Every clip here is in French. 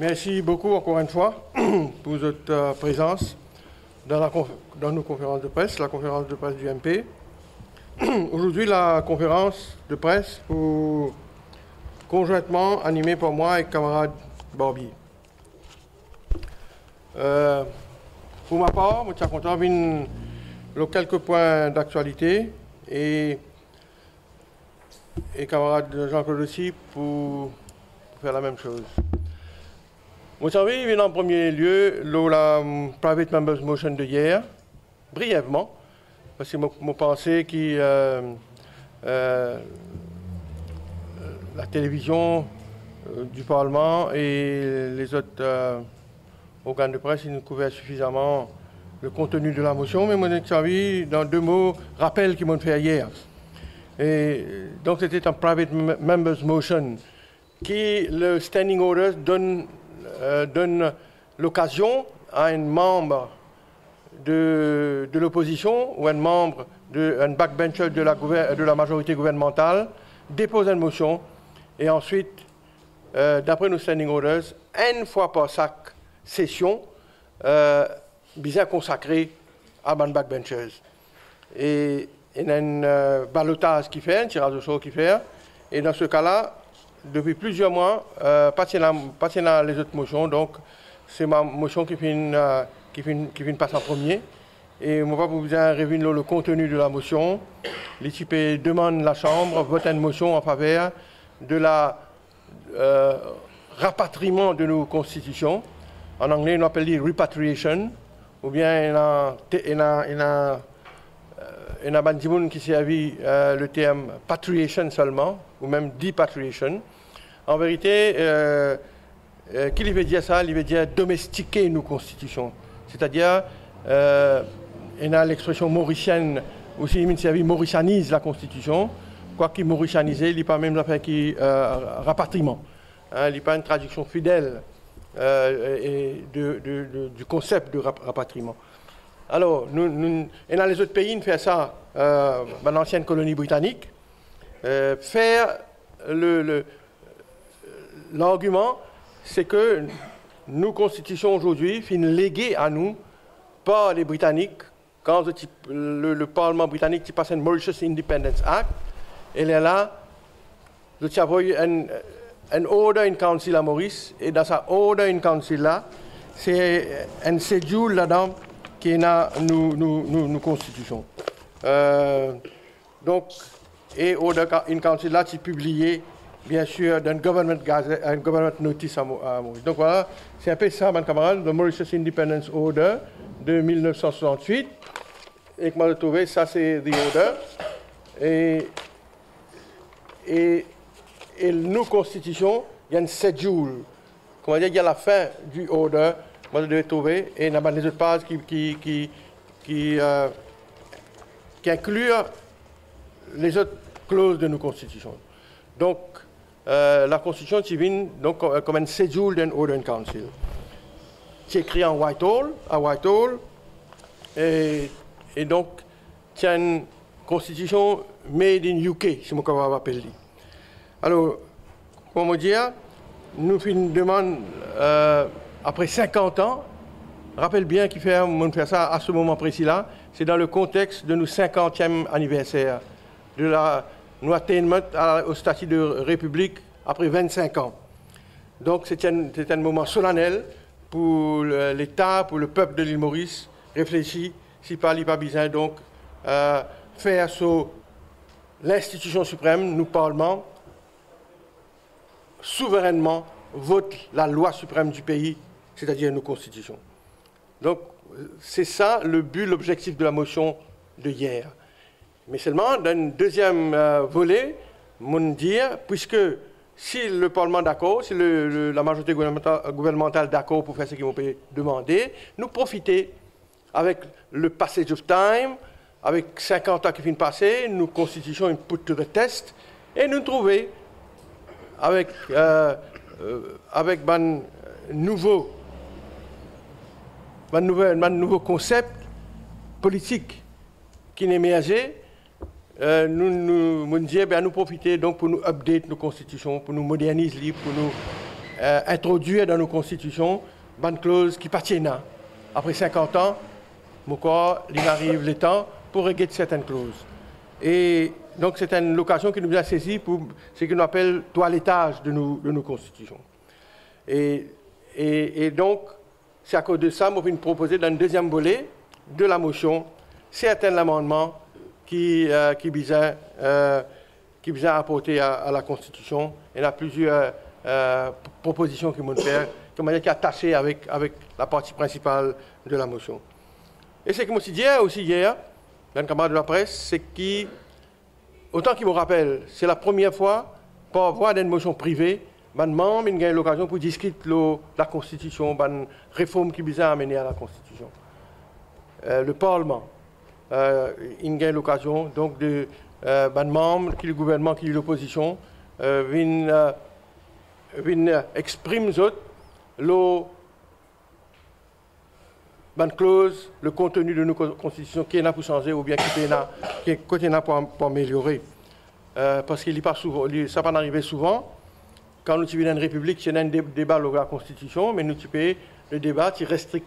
Merci beaucoup encore une fois pour votre présence dans nos conférences de presse, la conférence de presse du MP. Aujourd'hui, la conférence de presse conjointement animée par moi et camarade Barbier. Pour ma part, je suis content de quelques points d'actualité et camarade Jean-Claude aussi pour faire la même chose. Vous savez, en premier lieu, la Private Members Motion de hier, brièvement, parce que je pensais que la télévision du Parlement et les autres organes de presse, ils nous couvraient suffisamment le contenu de la motion, mais mon savez, dans deux mots, rappel qu'ils m'ont fait hier. Et donc c'était un Private Members Motion qui, le Standing Orders, donne l'occasion à un membre de l'opposition ou un membre, un backbencher de la majorité gouvernementale déposer une motion et ensuite, d'après nos standing orders, une fois par chaque session, bien consacré à un backbenchers. Et il y a un ballottage qui fait, un tirage au sort qui fait, et dans ce cas-là, depuis plusieurs mois, pas les autres motions, donc c'est ma motion qui vient passer en premier. Et moi, vous avez revu le contenu de la motion. L'équipe demande la Chambre vote une motion en faveur de la rapatriement de nos constitutions. En anglais, on appelle repatriation, ou bien il y a des gens qui servent le terme patriation seulement, ou même depatriation. En vérité, qui veut dire ça? Il veut dire domestiquer nos constitutions. C'est-à-dire, il y a l'expression mauricienne, aussi il servent mauricianise la constitution. Quoi qu'il mauricianise, il n'y a pas même l'affaire qui rapatriement. Il n'y a pas une traduction fidèle du concept de rapatriement. Alors, et dans les autres pays, on fait ça dans l'ancienne colonie britannique. Faire l'argument, c'est que nos constitutions aujourd'hui sont léguées à nous par les Britanniques. Quand le Parlement britannique passe un Mauritius Independence Act, il est là, il y a un Order in Council à Maurice, et dans sa Order in Council là, c'est un schedule là-dedans qui est dans nos constitutions. Donc, et Order in Council là, c'est publié, bien sûr, dans un government notice à Maurice. Donc voilà, c'est un peu ça, mon camarade, le Mauritius Independence Order de 1968. Et que moi, trouvé, ça c'est the order. Et nos constitutions, il y a une schedule. Comment dire, il y a la fin du order, moi je devais trouver, et il y a les autres pages qui incluent les autres clauses de nos constitutions. Donc, la constitution civile, donc, comme une schedule d'un order in council. C'est écrit à Whitehall, et donc, c'est une constitution made in UK, si je peux appeler. Alors, comment dire, nous faisons une demande après 50 ans. Rappelle bien qu'il fait ça à ce moment précis-là. C'est dans le contexte de nos 50e anniversaire de nous attainment au statut de république après 25 ans. Donc, c'est un moment solennel pour l'État, pour le peuple de l'île Maurice, réfléchir, si pas besoin, donc, faire sur l'institution suprême, nous Parlement, souverainement vote la loi suprême du pays, c'est-à-dire nos constitutions. Donc, c'est ça le but, l'objectif de la motion de hier. Mais seulement, dans un deuxième volet, mon dire, puisque si le Parlement est d'accord, si la majorité gouvernementale est d'accord pour faire ce qu'ils m'ont demandé, nous profiter avec le passage of time, avec 50 ans qui viennent passer, nos constitutions une put to the test, et nous trouver avec un nouveau concept politique qui est émergé, nous profiter donc pour nous update nos constitutions, pour nous moderniser, pour nous introduire dans nos constitutions une clause qui appartient. Après 50 ans, il arrive le temps pour régler certaines clauses. Et donc, c'est une occasion qui nous a saisi pour ce que nous appelle toilettage de nos constitutions. Et donc, c'est à cause de ça que je vais proposer dans le deuxième volet de la motion certains amendements qui visent à apporter à la Constitution. Il y a plusieurs propositions qui vont faire, qui sont attachées avec la partie principale de la motion. Et ce que je me suis dit aussi hier, dans le camarade de la presse, c'est que, autant qu'il me rappelle, c'est la première fois, par voie d'une motion privée, les membres ont eu l'occasion pour discuter de la Constitution, des réformes qui visent à amener à la Constitution. Le Parlement a eu l'occasion, donc, de les membres, qui le gouvernement, qui l'opposition, viennent exprimer une clause, le contenu de nos constitutions qui est là pour changer ou bien qui est là pour améliorer. Parce qu'il pas souvent, ça va arriver souvent. Quand nous sommes dans une république, il y a un débat sur la constitution, mais nous avons le débat qui restreint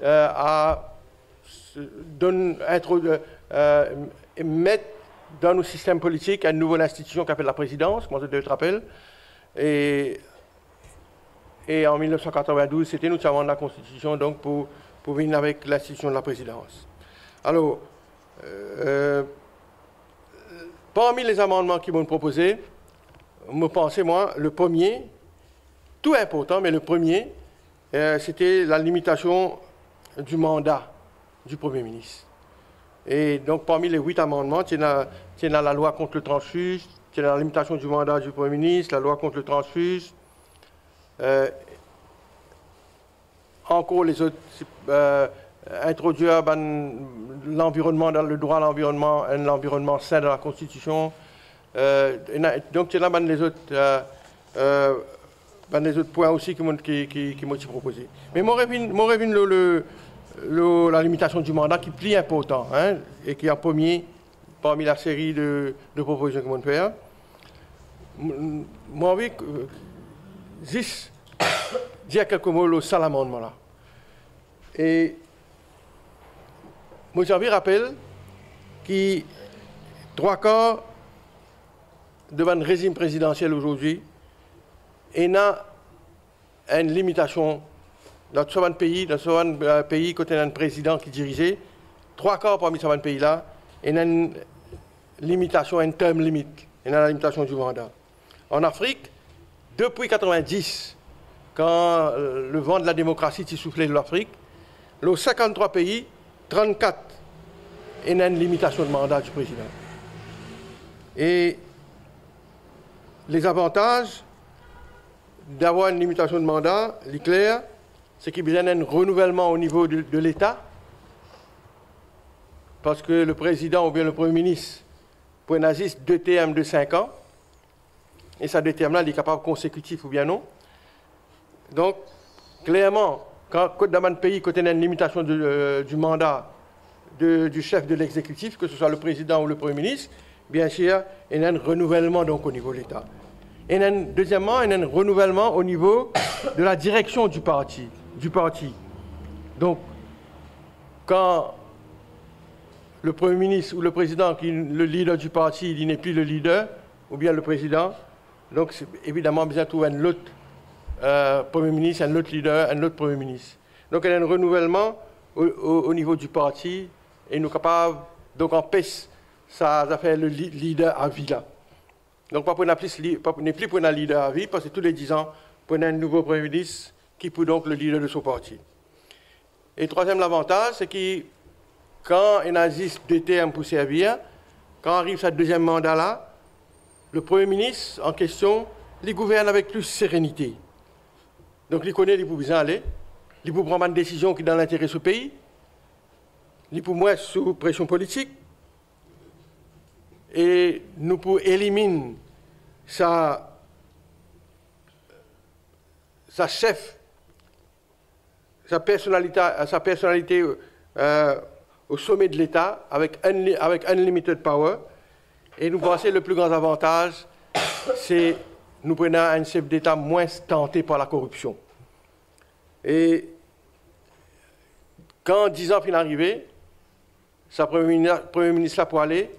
à mettre dans nos systèmes politiques une nouvelle institution qui s'appelle la présidence, moi je te rappelle. Et en 1992, c'était nous avons la Constitution donc pour venir avec l'institution de la présidence. Alors, parmi les amendements qui vont proposer, me pensez, moi, le premier, tout important, mais le premier, c'était la limitation du mandat du Premier ministre. Et donc, parmi les 8 amendements, il y a la loi contre le transfuge, il y a la limitation du mandat du Premier ministre, la loi contre le transfuge. Encore les autres, introduire l'environnement, le droit à l'environnement, un environnement sain dans la Constitution. Donc, il y a les autres points aussi qui m'ont été proposés. Mais moi, la limitation du mandat qui est plus important, hein, et qui est en premier parmi la série de propositions que m'ont fait. Moi, envie juste dire quelques mots sur cet amendement-là. Et moi, j'ai envie de rappeler que 3/4 devant le régime présidentiel aujourd'hui, il y a une limitation dans ce pays, quand il y a un président qui dirigeait, 3/4 parmi ce pays-là, il y a une limitation, un terme limite, il y a la limitation du mandat. En Afrique, depuis 1990, quand le vent de la démocratie s'est soufflé de l'Afrique, les 53 pays, 34, il y a une limitation de mandat du président. Et les avantages d'avoir une limitation de mandat, clair, c'est qu'il y a un renouvellement au niveau de l'État, parce que le président ou bien le Premier ministre peut avoir 2 termes de 5 ans, et ça 2 termes-là, il est capable consécutif ou bien non. Donc, clairement, quand dans un pays, quand il y a une limitation du mandat du chef de l'exécutif, que ce soit le président ou le Premier ministre, bien sûr, il y a un renouvellement donc, au niveau de l'État. Et deuxièmement, il y a un renouvellement au niveau de la direction du parti. Donc, quand le Premier ministre ou le président, qui est le leader du parti, il n'est plus le leader, ou bien le président, donc c'est évidemment besoin de trouver un autre Premier ministre, un autre leader, un autre Premier ministre. Donc il y a un renouvellement au niveau du parti, et nous sommes capables, donc empêcher ça faire le leader à vie là. Donc pas plus pour un leader à vie, parce que tous les 10 ans, pour un nouveau Premier ministre qui peut donc le leader de son parti. Et troisième avantage, c'est que quand il existe 2 termes pour servir, quand arrive ce deuxième mandat-là, le Premier ministre en question, il gouverne avec plus de sérénité. Donc il connaît, il peut bien aller, il peut prendre une décision qui est dans l'intérêt de ce pays, il peut moins sous pression politique, et nous pouvons éliminer sa chef, sa personnalité au sommet de l'État avec unlimited power. Et nous pensons que le plus grand avantage, c'est nous prenons un chef d'État moins tenté par la corruption. Et quand 10 ans finit arrivé, sa premier ministre là pour aller,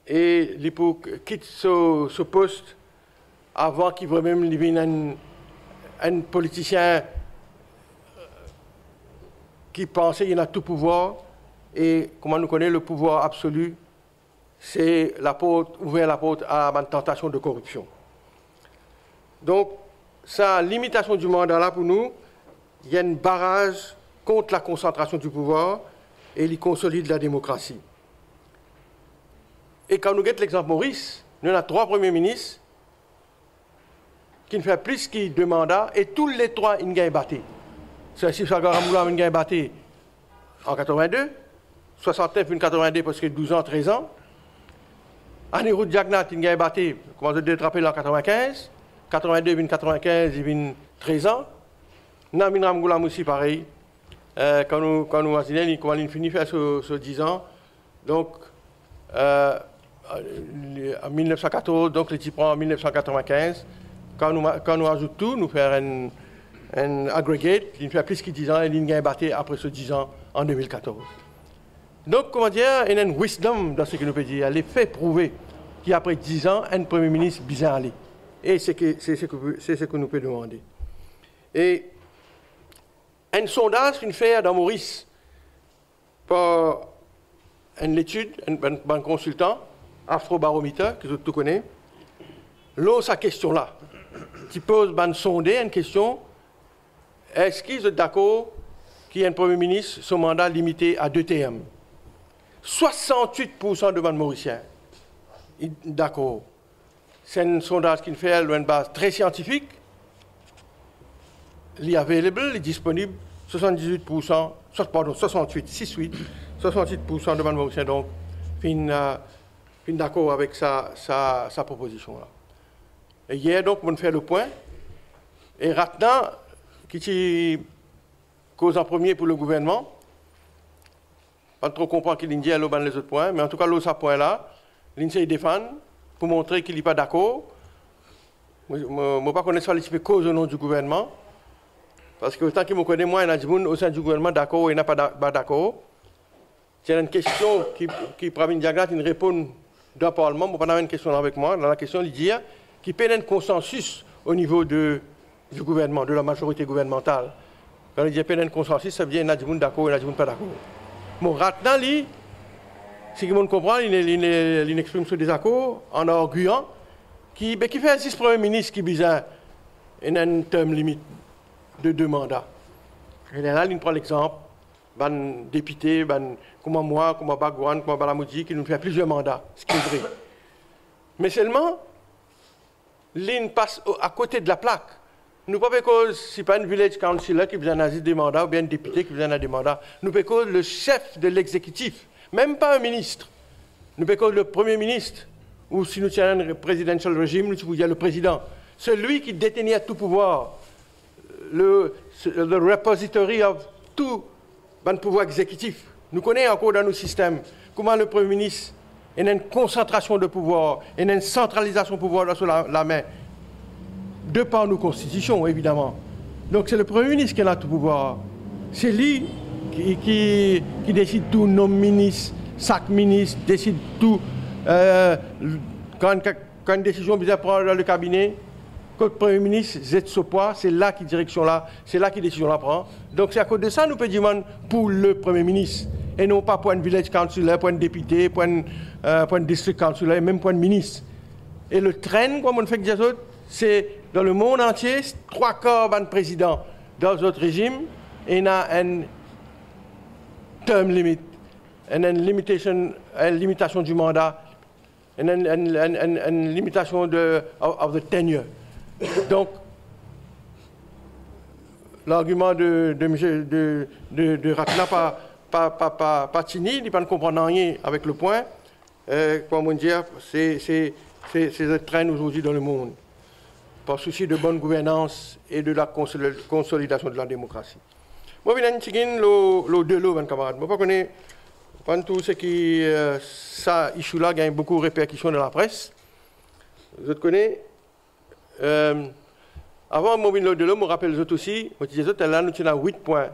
et il quitte ce poste avant qu'il voit même devienne un politicien qui pensait qu'il a tout pouvoir, et comment nous connaissons le pouvoir absolu, c'est ouvrir la porte à une tentation de corruption. Donc, sa limitation du mandat là pour nous, il y a un barrage contre la concentration du pouvoir et il consolide la démocratie. Et quand nous regardons l'exemple Maurice, nous avons 3 premiers ministres qui ne font plus que 2 mandats et tous les 3 ils gagnent batté. C'est si Sagaramboula a gagné batté en 82, 69 une 82 parce que 12 ans, 13 ans. Anirudh Jagannath il a gagné batté, comment je te rappelle en 95, 82 une 95 il 13 ans. Namin Ramgoulam aussi pareil. Quand nous imaginons comment il finit faire ce 10 ans. Donc en 1914, donc les types en 1995. Quand nous ajoutons tout, nous faisons un aggregate, il fait plus que 10 ans et il a battu après ce 10 ans en 2014. Donc, comment dire, il y a une wisdom dans ce que nous pouvons dire. Les faits prouvent qu'après 10 ans, un Premier ministre bizarre allé. Et c'est ce que nous pouvons demander. Et un sondage qu'une fait dans Maurice par une étude, un consultant, Afrobaromètre, que tout connaît, l'eau, sa question là, qui pose une sondée, une question, est-ce qu'ils sont d'accord qu'il y ait un Premier ministre, son mandat limité à 2 TM? 68% de Mauriciens, d'accord. C'est un sondage qui fait une base très scientifique. Il est available, il est disponible. 68%, pardon, 68% de Mauriciens, donc, fin d'accord avec sa proposition-là. Et hier, donc, on fait le point. Et maintenant, qui est cause en premier pour le gouvernement, pas trop comprendre qu'il y a les autres points, mais en tout cas, l'autre point là, l'INSEE défend pour montrer qu'il n'est pas d'accord. Je ne pas connaître les causes au nom du gouvernement, parce que autant qu'il me connaît, moi, il y a des gens au sein du gouvernement d'accord et il n'y a pas d'accord. C'est une question qui Pravin Jagannath répond dans le Parlement, je ne pas une question avec moi, dans la question, il dit qu'il peut y avoir un consensus au niveau du gouvernement, de la majorité gouvernementale. Quand il dit qu'il y a un consensus, ça veut dire qu'il y a des gens d'accord et il y a des gens pas d'accord. Bon, maintenant, si tout le monde comprend, il exprime ce désaccord en arguant qui fait un 6 Premier ministre qui bizarre et un terme limite de 2 mandats. Et là, il prend l'exemple d'un député, comme moi, comme Bagouane, comme Balamoudi, qui nous fait plusieurs mandats, ce qui est vrai. Mais seulement, l'IN passe à côté de la plaque. Nous pas que ce n'est pas une village councilor qui besoin des mandats ou bien un député qui besoin des mandats. Nous pas que le chef de l'exécutif, même pas un ministre. Nous pas que le premier ministre, ou si nous tiens un presidential régime, nous il y a le président. Celui qui détenait tout pouvoir, le repository of tout le pouvoir exécutif. Nous connaissons encore dans nos systèmes comment le premier ministre a une concentration de pouvoir, a une centralisation de pouvoir sur la main. De par nos constitutions, évidemment. Donc c'est le Premier ministre qui a tout pouvoir. C'est lui qui décide tout, nomme ministre, chaque ministre, décide tout. Quand une décision est prise dans le cabinet, quand le Premier ministre jette ce poids, c'est là qui direction là, c'est là qui décision la prend. Donc c'est à cause de ça nous peut demander pour le Premier ministre, et non pas pour un village councilor, pour un député, pour un district councilor, même pour un ministre. Et le train, comme on fait que autres, c'est dans le monde entier, 3/4 de présidents dans d'autres régimes, et il y a un term limit, une limitation du mandat, une limitation de tenure. Donc, l'argument de Ratna Patini, il ne peut pas comprendre rien avec le point. Comment dire, c'est le train aujourd'hui dans le monde, par souci de bonne gouvernance et de la consolidation de la démocratie. Moi, je vais vous dire le camarade. Je connais pas tout ce qui ça issue là gagne beaucoup de répercussions dans la presse. Je connais avant mon de l'eau, je me rappelle les autres aussi, je disais, là, nous avons 8 points,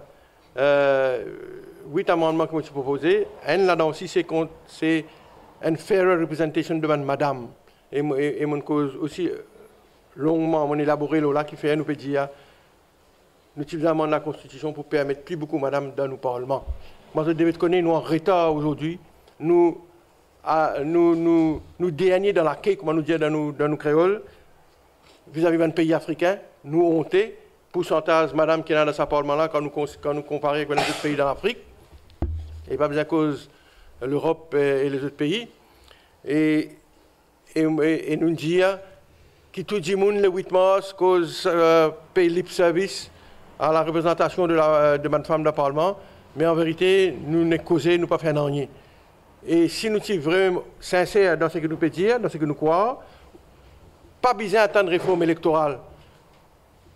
8 amendements que je proposé. Un là-dedans aussi, c'est une fair representation de madame. Et mon cause aussi, longuement, on élaboré là qui fait, nous peut dire, nous utilisons la Constitution pour permettre plus beaucoup madame dans nos parlements. Moi, je devais connaître, nous en retard aujourd'hui, nous derniers dans la quai, comment nous dire dans nos créoles, vis-à-vis d'un pays africain, nous hontés, pourcentage madame qui est dans ce parlement-là quand nous comparons avec les autres pays dans l'Afrique, et pas besoin à cause de l'Europe et les autres pays, et nous dire que tout le monde le 8 mars cause paye lip service à la représentation de ma femme dans le Parlement, mais en vérité, nous ne causons, nous pas faire rien. Et si nous sommes vraiment sincères dans ce que nous pouvons dire, dans ce que nous croyons, pas besoin d'attendre une réforme électorale.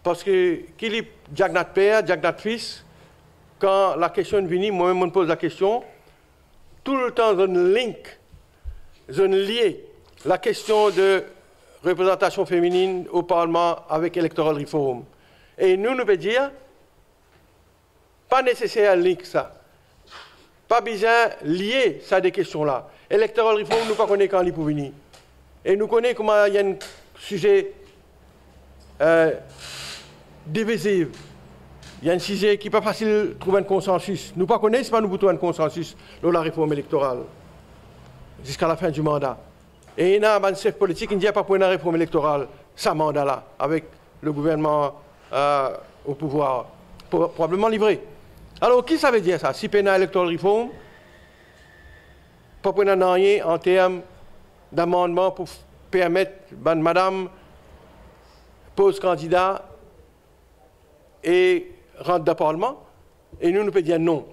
Parce que, qu'il est Jack notre père, Jack notre fils, quand la question vient, moi-même, je pose la question, tout le temps, je lie la question de représentation féminine au Parlement avec Electoral Reform. Et nous pouvons dire, pas nécessaire de link ça. Pas besoin de lier ça des questions-là. Electoral Reform, nous ne connaissons pas quand il peut venir. Et nous connaissons comment il y a un sujet divisif. Il y a un sujet qui n'est pas facile de trouver un consensus. Nous ne connaissons pas, nous trouvons un consensus dans la réforme électorale jusqu'à la fin du mandat. Et il y a un chef politique qui ne dit pas pour une réforme électorale, ce mandat-là, avec le gouvernement au pouvoir, probablement livré. Alors, qui ça veut dire ça? Si pénal électoral reform, pas pour rien en termes d'amendement pour permettre madame pose candidat et rentre dans le Parlement, et nous pouvons dire non.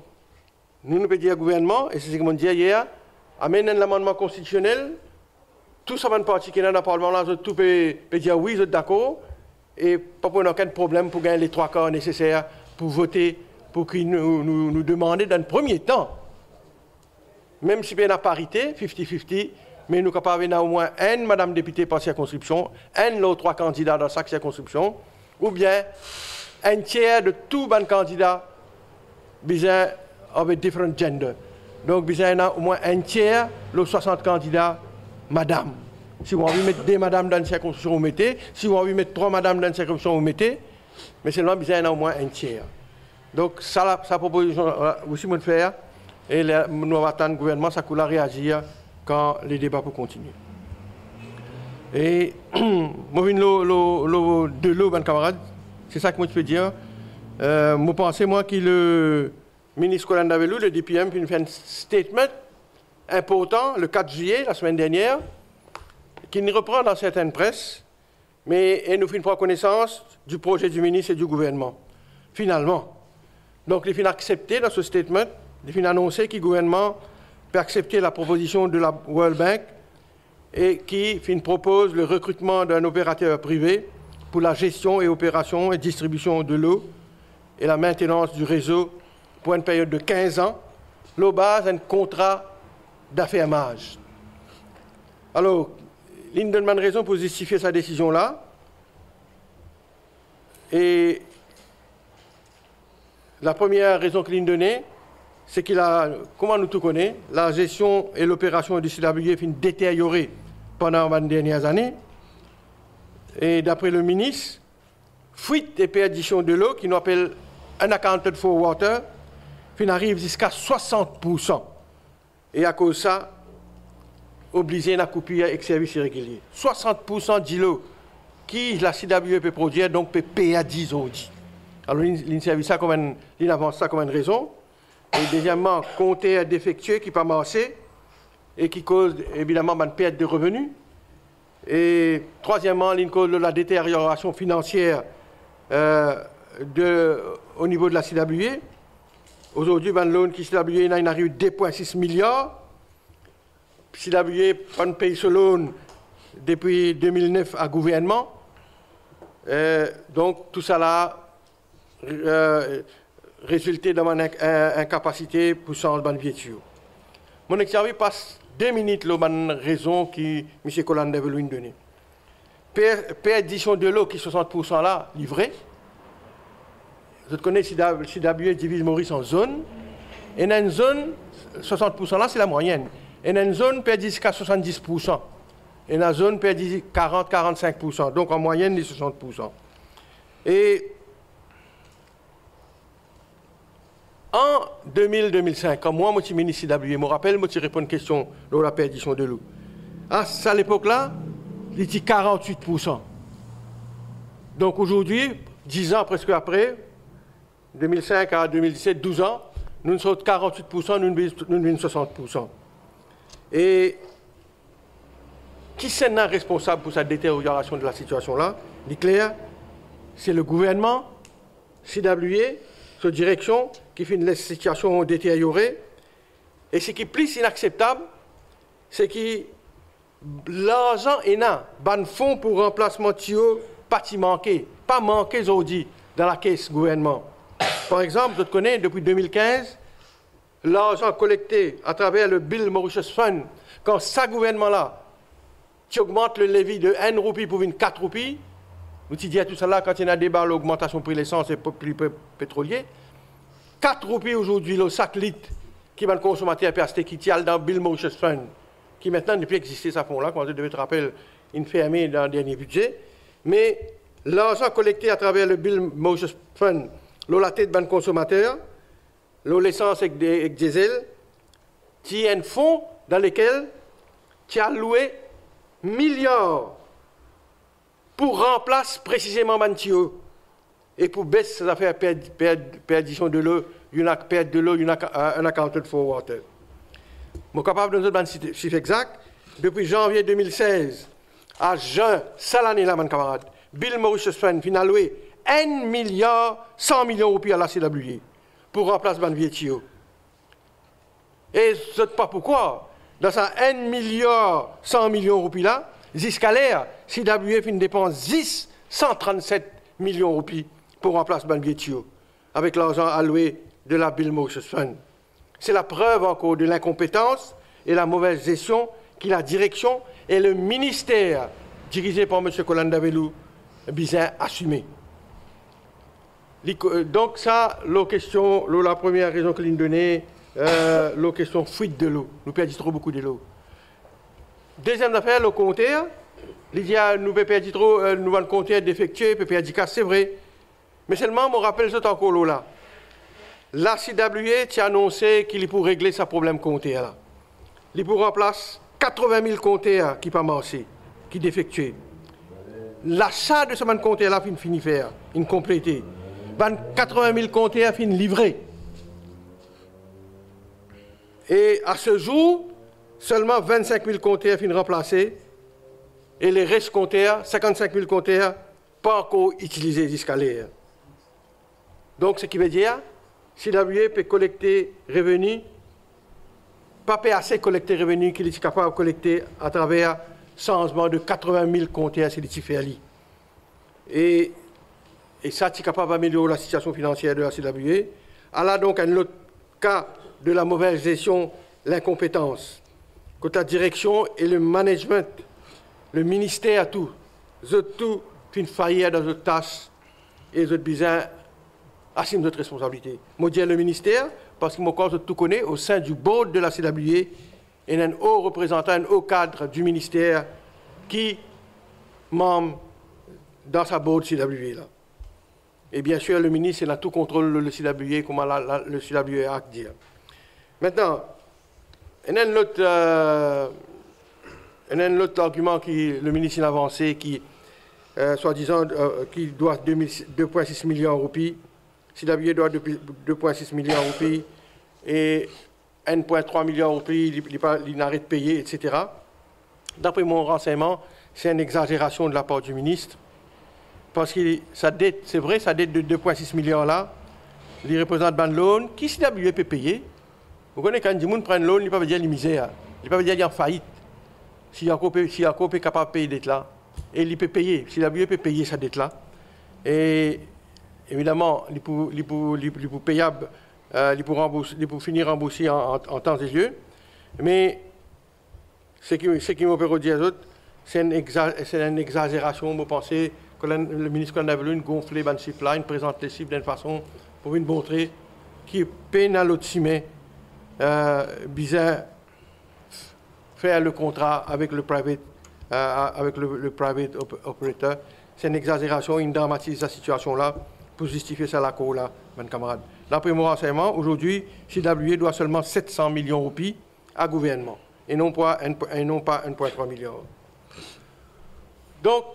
Nous pouvons dire au gouvernement, et c'est ce que je disais hier, amène un amendement constitutionnel, tout ça va parti qui est dans le Parlement, là, tout peut dire oui, vous êtes d'accord, et pas pour aucun problème pour gagner les 3 quarts nécessaires pour voter, pour qu'ils nous demandent dans le premier temps, même si il y a une parité, 50-50, mais nous sommes capables d'avoir au moins une madame députée par circonscription, un ou 3 candidats dans chaque circonscription, ou bien un tiers de tous les candidats besoin avec différents genders. Donc, besoin au moins un tiers, les 60 candidats, madame. Si vous avez mettre 2 madames dans une circonscription, vous mettez. Si vous avez mettre 3 madames dans une circonscription, vous mettez. Mais seulement besoin au moins un tiers. Donc, ça, sa proposition, aussi, nous faire. Et nous allons attendre le gouvernement, ça coule à réagir quand les débats peuvent continuer. Et, moi, de l'eau, mes camarades, c'est ça que moi je peux dire. Je pense, moi, que le ministre Colin Davelou, le DPM, puis il fait un statement important le 4 juillet, la semaine dernière, qui nous reprend dans certaines presses, mais il nous fait une reconnaissance du projet du ministre et du gouvernement. Finalement. Donc, il fait accepter dans ce statement, il fait annoncer que le gouvernement peut accepter la proposition de la World Bank et qui propose le recrutement d'un opérateur privé pour la gestion et opération et distribution de l'eau et la maintenance du réseau pour une période de 15 ans, l'eau base un contrat d'affermage. Alors, l'une des raisons pour justifier sa décision-là, et la première raison qu'il a donnée, c'est qu'il a, comment nous tout connaissons, la gestion et l'opération du CWF sont détériorées pendant les dernières années. Et d'après le ministre, fuite et perdition de l'eau, qui nous appelle unaccounted for water, arrive jusqu'à 60%. Et à cause de ça, obligé à couper avec services irréguliers. 60% de l'eau qui la CWE peut produire, donc peut payer à 10 euros. Alors, il avance ça comme une raison. Et deuxièmement, compter défectueux qui n'est pas marché et qui cause évidemment une perte de revenus. Et troisièmement, il cause la détérioration financière au niveau de la CWE. Aujourd'hui, le loan qui CWE arrive à 2,6 milliards. CWE pas paye ce loan depuis 2009 à gouvernement. Donc, tout ça là résulté dans une incapacité pour changer de viature. Mon examen passe 2 minutes, la raison que M. Colin devait lui donner. perdition de l'eau qui est 60% là, livré. Vous connaissez CWA divise Maurice en zones. Et dans une zone, 60% là, c'est la moyenne. Et dans une zone, perdit jusqu'à 70%. Et dans une zone, perdit 40-45%. Donc en moyenne, les 60%. Et en 2000-2005, quand moi, je suis ministre CWA, je me rappelle, je réponds à une question de la perdition de l'eau. À cette époque-là, il était 48%. Donc aujourd'hui, 10 ans presque après, 2005 à 2017, 12 ans, nous sommes 48%, nous sommes 60%. Et qui est responsable pour cette détérioration de la situation-là? Il est clair, c'est le gouvernement, CWA, sa direction, qui fait une situation détériorée. Et ce qui est plus inacceptable, c'est que l'argent est là, ban fonds pour remplacement de pas manqué, pas manqué aujourd'hui dans la caisse gouvernement. Par exemple, je connais depuis 2015, l'argent collecté à travers le Bill Mauritius Fund, quand ça gouvernement-là, tu augmentes le levier de 1 roupie pour 4 roupies, nous tu dis à tout ça là, quand il y a un débat l'augmentation du prix de l'essence et prix pétrolier, 4 roupies aujourd'hui, le sac litre qui va le consommateur PST qui tient dans Bill Mauritius Fund, qui maintenant ne peut exister, ça fond là, quand je devais te rappeler, une fermée dans le dernier budget, mais l'argent collecté à travers le Bill Mauritius Fund, la tête de consommateur, l'essence et diesel, il y a un fonds dans lequel tu as loué milliards pour remplacer précisément Mantio et pour baisser ces affaires perdition de l'eau, une perte de l'eau, un accounted for water. Je suis capable de nous donner un chiffre exact. Depuis janvier 2016 à juin, ça l'année là, mon camarade, Bill Mauritius Fund a loué 1 milliard 100 millions de roupies à la CWA pour remplacer Banvietio. Et je ne sais pas pourquoi, dans ça 1 milliard 100 millions de roupies là, jusqu'à l'air, CWA fait une dépense 137 millions de roupies pour remplacer Banvietio, avec l'argent alloué de la Bill Mauritius Fund. C'est la preuve encore de l'incompétence et la mauvaise gestion que la direction et le ministère, dirigé par M. Colanda Velou, Bizin, assumé. Donc ça, la première raison que l'on donnait, la question fuite de l'eau. Nous perdons trop beaucoup de l'eau. Deuxième affaire, le compteur. Nous perdons trop, nous avons compteur défectueux, nous perdons casse, c'est vrai. Mais seulement, je rappelle ce encore l'eau là. La CWA a annoncé qu'il est pour régler ce problème compteur là. Il est pour remplacer 80 000 compteurs qui ne pas marché, qui défectués. L'achat de ce compteur là finit faire, une complété. 80 000 compteurs fin livrés. Et à ce jour, seulement 25 000 compteurs fin remplacés. Et les restes compteurs, 55 000 compteurs, pas encore utilisés jusqu'à l'heure. Donc, ce qui veut dire, si CWA peut collecter revenus, pas assez collecter revenus qu'il est capable de collecter à travers changement de 80 000 compteurs sur les Tiféali. Et ça, c'est capable d'améliorer la situation financière de la CWA. Elle a donc un autre cas de la mauvaise gestion, l'incompétence. Quant à la direction et le management, le ministère, tout fait une faillite dans notre tâche et notre besoin assume notre responsabilité. Je dis le ministère, parce que moi, quand je tout connais, au sein du board de la CWA, il y a un haut représentant, un haut cadre du ministère qui membre dans sa board CWA. Là. Et bien sûr, le ministre, il a tout contrôle le CWA, comment le CWA a à dire. Maintenant, il y a un autre argument que le ministre a avancé, qui, soi-disant, qui doit 2,6 millions de roupies. CWA doit 2,6 millions de roupies et 1,3 million de roupies, il n'arrête de payer, etc. D'après mon renseignement, c'est une exagération de la part du ministre. Parce que sa dette, c'est vrai, sa dette de 2,6 millions là, il représente un loan qui CWA peut payer. Vous connaissez quand des gens prennent un loan, il ne peut pas dire la misère, il ne peut pas dire qu'il y a faillite. Si Jacob est capable de payer cette dette là, et il peut payer, CWA peut payer sa dette là. Et évidemment, il peut payable, il peut finir remboursé en temps et lieu. Mais ce qui me peut dire aux autres, c'est une exagération. Vous pensez que le ministre Navaloun gonfle les chiffres-là, il présente les chiffres d'une façon pour nous montrer qu'il peine à l'autre cimé, bizarre, faire le contrat avec le private, operator. C'est une exagération, il dramatise la situation-là pour justifier ça à la cour, là, mes camarades. D'après mon renseignement, aujourd'hui, CWA doit seulement 700 millions de roupies à gouvernement et non pas 1,3 milliard. Donc,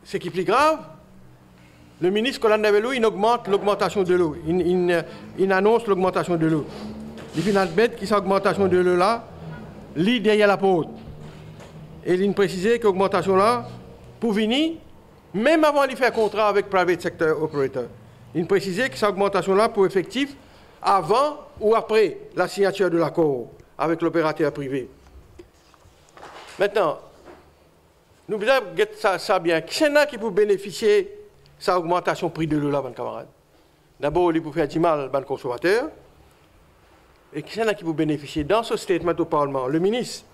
ce qui est plus grave, le ministre Colin Navelo, il augmente l'augmentation de l'eau. Il annonce l'augmentation de l'eau. Il fait admettre que cette augmentation de l'eau-là, lit derrière la porte. Et il précise que l'augmentation-là, pour venir, même avant de faire contrat avec Private Sector Operator, il précise que cette augmentation-là, pour effectif, avant ou après la signature de l'accord avec l'opérateur privé. Maintenant, nous devons ça bien. Qui est-ce qui peut bénéficier de cette augmentation prix de l'eau là, mes camarades? D'abord, il peut faire du mal aux consommateurs. Et qui est-ce qui peut bénéficier? Dans ce statement au Parlement, le ministre,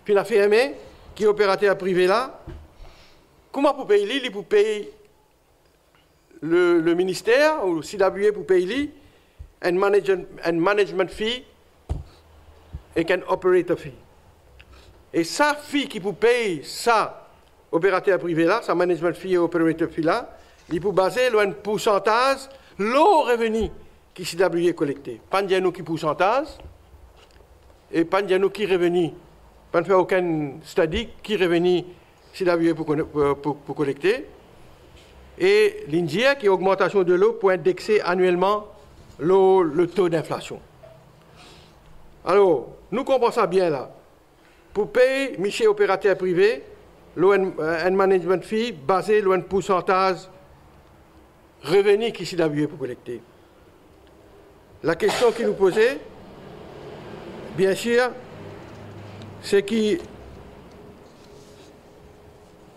puis il a affirmé qui est opérateur privé là, comment pour payer lui? Il peut payer le ministère ou le CWA pour payer un management fee et un operator fee. Et sa fee qui peut payer ça, opérateur privé là, sa management fee et operator fee là, il peut baser sur un pourcentage, le revenu qui CWA collecté. Pas de nous qui pourcentage et pas de nous qui revenu. Pas de faire aucun study qui revenu CWA pour collecter. Et l'India qui est augmentation de l'eau pour indexer annuellement le taux d'inflation. Alors, nous comprenons ça bien là. Pour payer Michel opérateur privé, un management fee basé sur un pourcentage revenu qui CWA pour collecter. La question qui nous posait, bien sûr, c'est que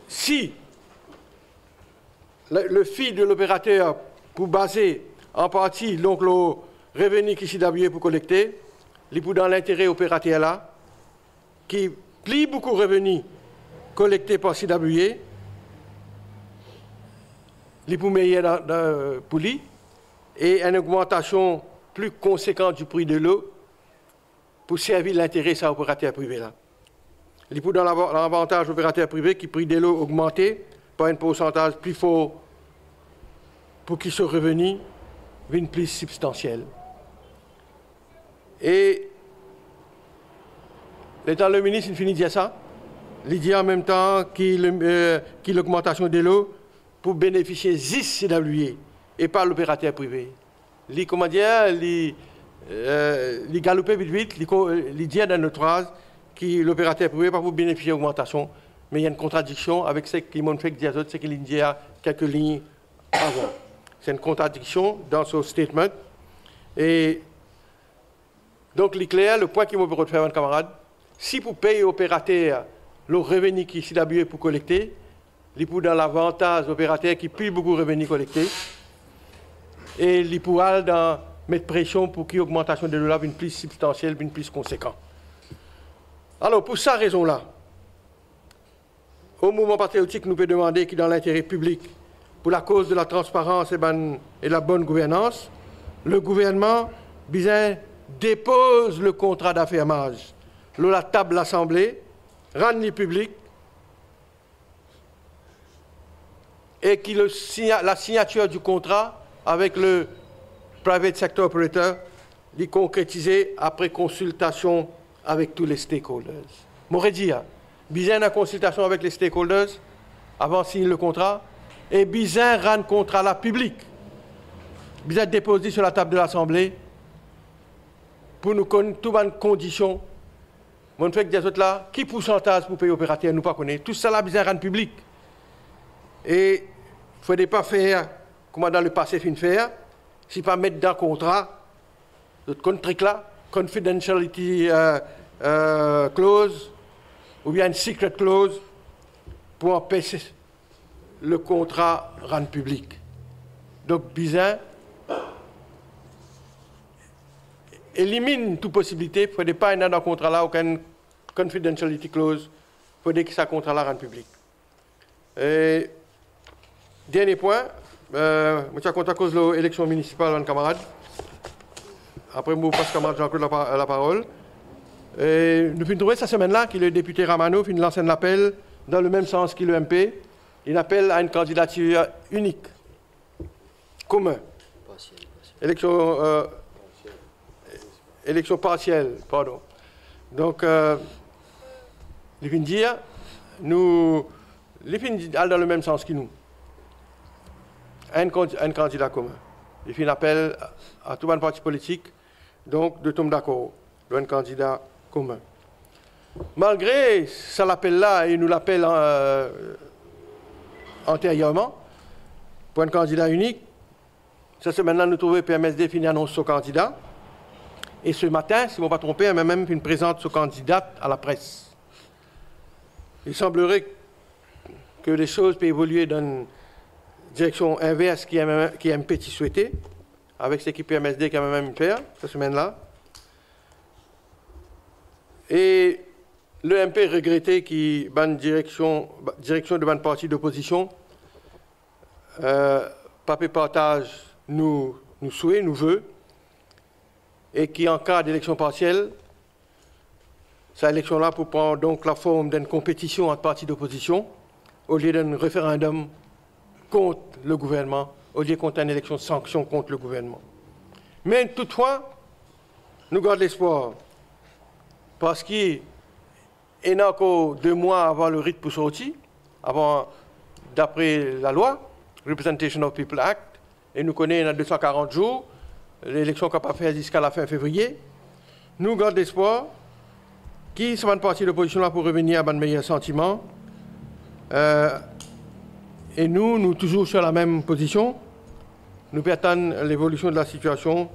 si le fee de l'opérateur pour baser en partie donc le revenu qui CWA pour collecter, il est dans l'intérêt opérateur là, qui plie beaucoup de revenus collectés par CWA, il est meilleur pour lui, et une augmentation plus conséquente du prix de l'eau pour servir l'intérêt de l'opérateur privé là. Il est dans l'avantage opérateur privé qui prix de l'eau augmenté par un pourcentage plus fort pour qu'il soit revenu une plus substantielle. Et le ministre, il finit de dire ça. Il dit en même temps qu'il l'augmentation de l'eau pour bénéficier 10 CWA et pas l'opérateur privé. Il, comment dire, il galopait vite, il dit dans notre phrase que l'opérateur privé pas pour bénéficier d'augmentation, mais il y a une contradiction avec ce qu'ils m'ont fait dire, c'est qu'il dit quelques lignes avant. C'est une contradiction dans ce statement. Et donc, l'éclair, le point qu'il m'a veut faire, mon camarade, si vous payez l'opérateur le revenu qui CWA pour collecter, il peut dans l'avantage opérateur qui paye beaucoup de revenus collectés, et il peut mettre pression pour qu'il y ait une augmentation de l'eau une plus substantielle, une plus conséquente. Alors, pour cette raison-là, au mouvement patriotique, nous pouvons demander que dans l'intérêt public, pour la cause de la transparence et la bonne gouvernance, le gouvernement bien dépose le contrat d'affirmage sur la table de l'Assemblée, rend-le public et que la signature du contrat avec le Private Sector Operator est concrétisée après consultation avec tous les stakeholders. M'aurait dit, bien la consultation avec les stakeholders avant de signer le contrat et bien rendre le contrat là public. Bien déposé sur la table de l'Assemblée pour nous connaître toutes les conditions. Mon fait que des autres là, qui pourcentage pour payer opérateur, nous pas connaître. Tout ça là, bien rendre public. Et il ne faudrait pas faire, comme dans le passé, fin faire, si pas mettre dans le contrat, notre truc là, confidentiality clause, ou bien une secret clause, pour empêcher le contrat rendre public. Donc, bizarre, élimine toute possibilité, il ne faudrait pas dans le contrat là aucune confidentiality clause pour dire que ça contre la rente publique. Et dernier point, je suis contre à cause de l'élection municipale, mon camarade. Après, je passe camarade Jean-Claude la parole. Et nous finissons trouver cette semaine-là que le député Ramano finit lancer un appel dans le même sens que le MP. Il appelle à une candidature unique, commun. Élection partielle, pardon. Donc, les fins dire, les fins dans le même sens que nous. Un candidat commun. Il fait un appel à tout un parti politique, donc de tomber d'accord, un candidat commun. Malgré ça l'appel là, et nous l'appelle antérieurement, pour un candidat unique, cette semaine-là, nous trouvons PMSD finit annonce son candidat. Et ce matin, si je ne me trompe, elle m'a même fait une présente son candidat à la presse. Il semblerait que les choses peuvent évoluer dans une direction inverse qui est un petit souhaité, avec cette équipe PMSD qui a même fait cette semaine-là. Et le MP regrettait qu'il y ait une direction de une partie d'opposition, papier partage nous souhaite, nous veut, et qui, en cas d'élection partielle, cette élection-là pour prendre donc la forme d'une compétition entre partis d'opposition, au lieu d'un référendum contre le gouvernement, au lieu contre une élection de sanction contre le gouvernement. Mais toutefois, nous gardons l'espoir, parce qu'il y a encore 2 mois avant le rythme pour sortir, d'après la loi, Representation of People Act, et nous connaissons 240 jours, l'élection qu'on va faire jusqu'à la fin février. Nous gardons l'espoir qui sont une partie de l'opposition là pour revenir à un meilleur sentiment. Et nous toujours sur la même position. Nous pouvons attendre l'évolution de la situation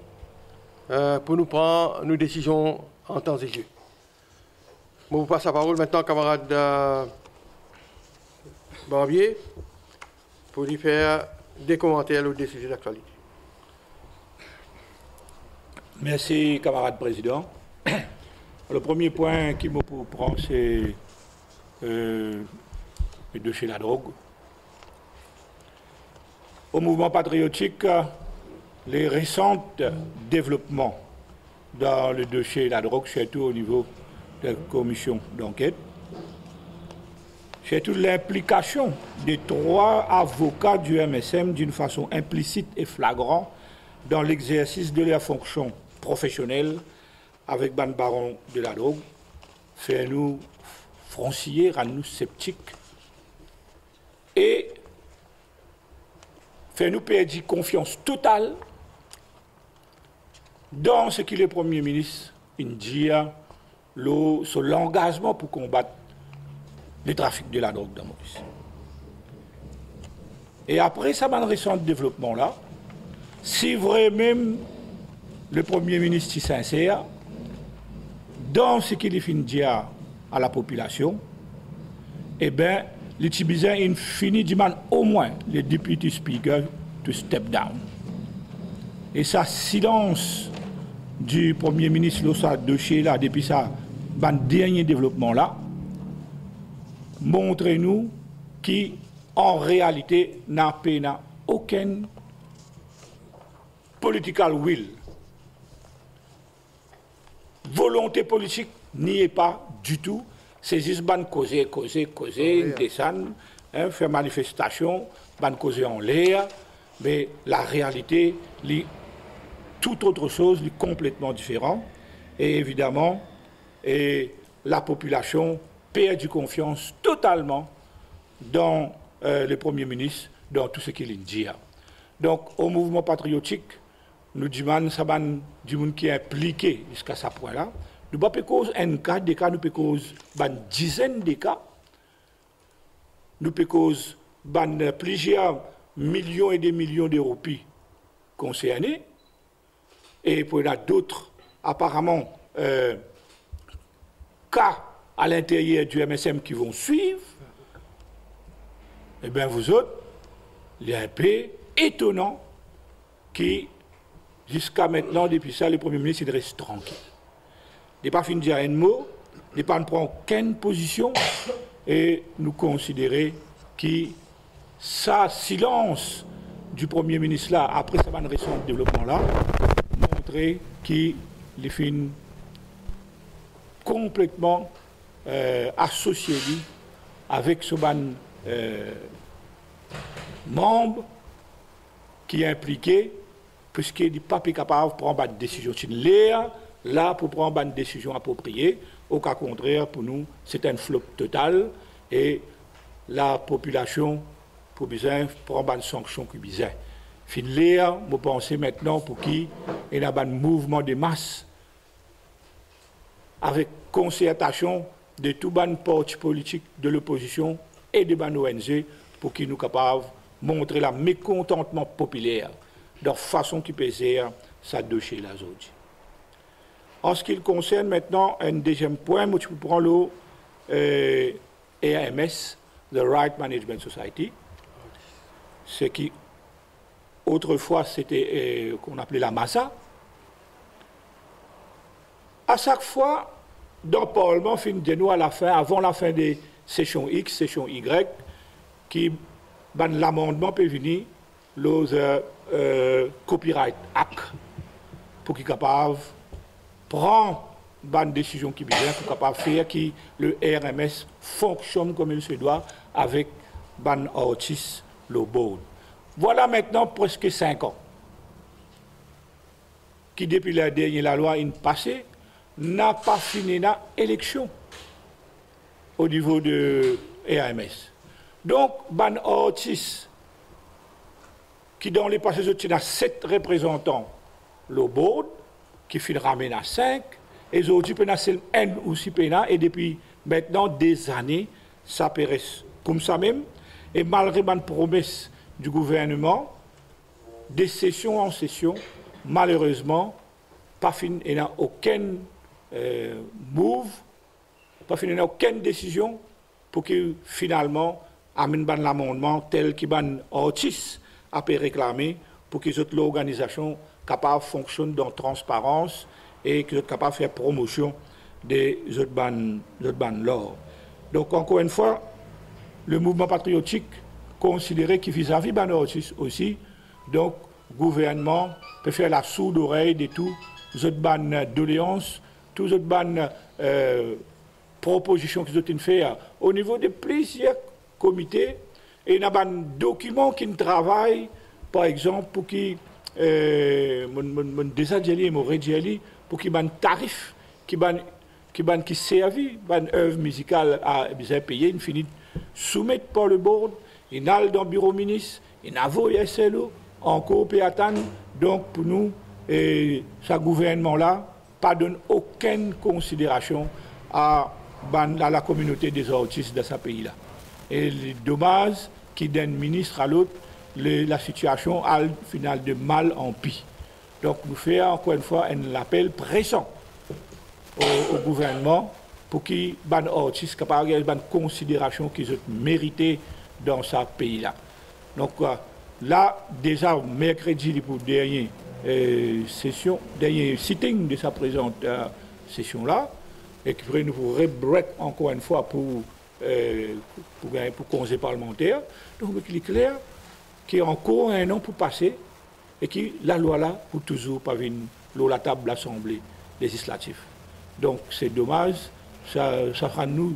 pour nous prendre nos décisions en temps et lieu. Je vous passe la parole maintenant, camarade Barbier, pour lui faire des commentaires ou des sujets d'actualité. Merci, camarade président. Le premier point qui me prend, c'est le dossier de la drogue. Au mouvement patriotique, les récents développements dans le dossier de la drogue, surtout au niveau de la commission d'enquête, surtout l'implication des 3 avocats du MSM d'une façon implicite et flagrante dans l'exercice de leur fonction professionnelle avec ban baron de la drogue, fait nous fronciller, rend nous sceptiques et fait nous perdre confiance totale dans ce que le Premier ministre dit, son engagement pour combattre le trafic de la drogue dans Maurice. Et après ça, ban récent développement-là, si vraiment le Premier ministre est sincère dans ce qu'il dit à la population, eh bien, les Tibétains, il finit de demander au moins le député speaker to step down. Et ça, silence du Premier ministre, là, dossier là, depuis ça, dernier développement là, montre-nous qu'en réalité, n'a aucun political will. Volonté politique n'y est pas du tout. C'est juste causer, descendre, faire manifestation, causer en l'air, mais la réalité, toute autre chose, complètement différente. Et évidemment, la population perd du confiance totalement dans le Premier ministre, dans tout ce qu'il dit. Donc, au mouvement patriotique, nous demandons du monde qui est impliqué jusqu'à ce point-là. Nous ne pouvons pas causer un cas, des cas, nous pouvons causer une dizaine de cas. Nous pouvons causer plusieurs millions et des millions d'euros concernés. Et pour il y a d'autres, apparemment, cas à l'intérieur du MSM qui vont suivre. Eh bien, vous autres, il y a un peu étonnant qui, jusqu'à maintenant, depuis ça, le Premier ministre, il reste tranquille. Il n'est pas fini de dire un mot, il n'est pas prendre aucune position, et nous considérer que sa silence du Premier ministre là, après ce récent développement là, montrer qu'il est complètement associé avec ce membre qui est impliqué, puisqu'il n'est pas capable de prendre une décision. C'est l'air là pour prendre une décision appropriée. Au cas contraire, pour nous, c'est un flop total et la population pour besoin prendre une sanction qui besoin. Fin l'air, vous pensez maintenant pour qui il y a un mouvement de masse avec concertation de tout les partis politiques de l'opposition et de les ONG pour qu'ils nous capables de montrer le mécontentement populaire de façon qui pesait ça dossier là aujourd'hui. En ce qui concerne maintenant un deuxième point, moi, je prends le RMS, the Right Management Society, ce qui autrefois c'était qu'on appelait la MASA. À chaque fois, dans le Parlement, nous à la fin, avant la fin des sessions X, sessions Y, qui l'amendement peut venir le Copyright Act pour qu'il soit capable de prendre une décision qui est bien, pour capable faire que le RMS fonctionne comme il se doit avec les artistes, le board. Voilà maintenant presque 5 ans qui, depuis la dernière loi passée, n'a pas fini l'élection au niveau de RMS. Donc, les artistes qui, dans les passés, il y a 7 représentants, le board, qui finit ramène à 5, et les autres, il y a un ou 6 pénats, et depuis maintenant des années, ça périt comme ça même. Et malgré les promesses du gouvernement, de session en session, malheureusement, pas fini, il n'y a aucun move, pas fini, il n'y a aucune décision pour que finalement, amène l'amendement tel que les artistes a pu réclamer pour que l'organisation capable fonctionne dans la transparence et que soit capable de faire promotion des autres bandes l'or. Donc encore une fois, le mouvement patriotique considéré que vis-à-vis des artistes aussi, donc le gouvernement peut faire la sourde oreille de tous les autres bandes doléances, tous les autres bandes propositions qu'ils ont fait au niveau de plusieurs comités, et il y a un document qui travaille, par exemple, pour qui pour qu'il y ait un tarif qui servi, une œuvre musicale à bien payer, il finit soumettre par le board, il a dans le bureau ministre, il a envoyé SLO, encore peut attendre. Donc pour nous, ce gouvernement-là pas donne aucune considération à la communauté des artistes de ce pays-là. Et c'est dommage qu'il donne ministre à l'autre, la situation a final de mal en pis. Donc nous faisons encore une fois un appel pressant au gouvernement pour qu'il y ait des artistes capables de une considération qu'ils ont mérité dans ce pays-là. Donc là, déjà, mercredi, pour dernière session, dernier sitting de sa présente session-là, et qui pourrait nous rebreak encore une fois pour conseil parlementaire. Donc il est clair qu'il y a encore un an pour passer et que la loi là pour toujours pas venir la table de l'Assemblée législative. Donc c'est dommage, ça fera nous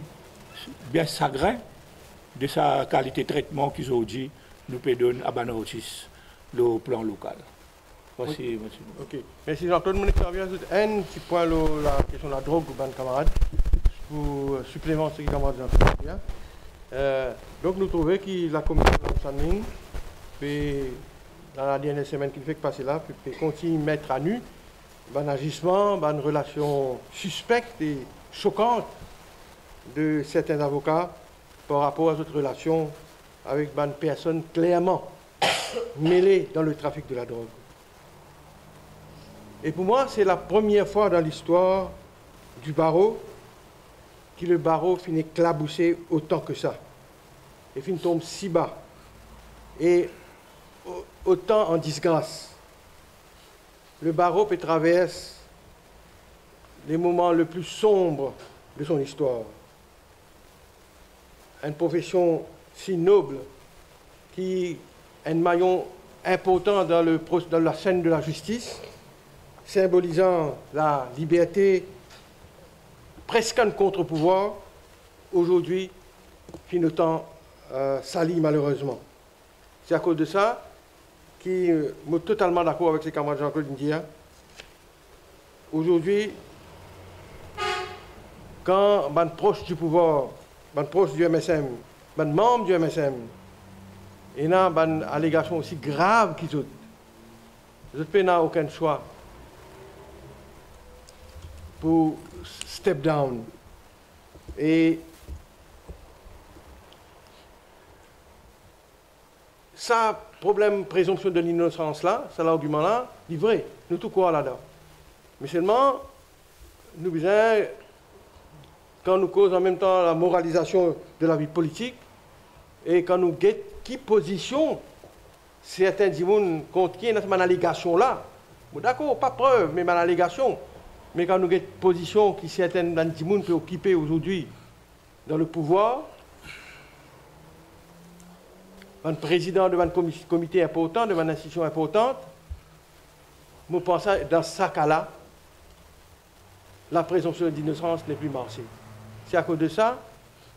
bien chagrin de sa qualité de traitement qu'ils ont dit nous peut donner à Banotis le plan local. Voici, oui. Monsieur. Ok. Merci Jean-Claude. Mon interview, un petit point la question de la drogue pour les camarades, pour supplément ce qui camarades bien. Donc nous trouvons que la commission de l'Amsaming, dans la dernière semaine qu'il fait passer là, peut continuer à mettre à nu un agissement, une relation suspecte et choquante de certains avocats par rapport à cette relation avec une personne clairement mêlée dans le trafic de la drogue. Et pour moi, c'est la première fois dans l'histoire du barreau que le barreau finit éclaboussé autant que ça. Et finit tombe si bas. Et autant en disgrâce. Le barreau peut traverser les moments les plus sombres de son histoire. une profession si noble qui est un maillon important dans la scène de la justice, symbolisant la liberté, presque un contre-pouvoir, aujourd'hui, qui nous tend sali malheureusement. C'est à cause de ça que je suis totalement d'accord avec ses camarades Jean-Claude Ndia. Aujourd'hui, quand on est proche du pouvoir, on est proche du MSM, on est membre du MSM, il y a une allégation aussi grave qu'ils ont. Les autres pays n'ont aucun choix pour step down. Et ça, problème présomption de l'innocence là, c'est l'argument là, il est vrai, nous tout quoi là-dedans. Mais seulement, nous besoin, quand nous causons en même temps la moralisation de la vie politique, et quand nous guettons qui position certains disent contre qui est notre allégation là, d'accord, pas preuve, mais ma allégation. Mais quand nous guettons position qui certains disent peut occuper aujourd'hui dans le pouvoir, un président de un comité important, de une institution importante, je pense que dans ce cas-là, la présomption d'innocence n'est plus marchée. C'est à cause de ça,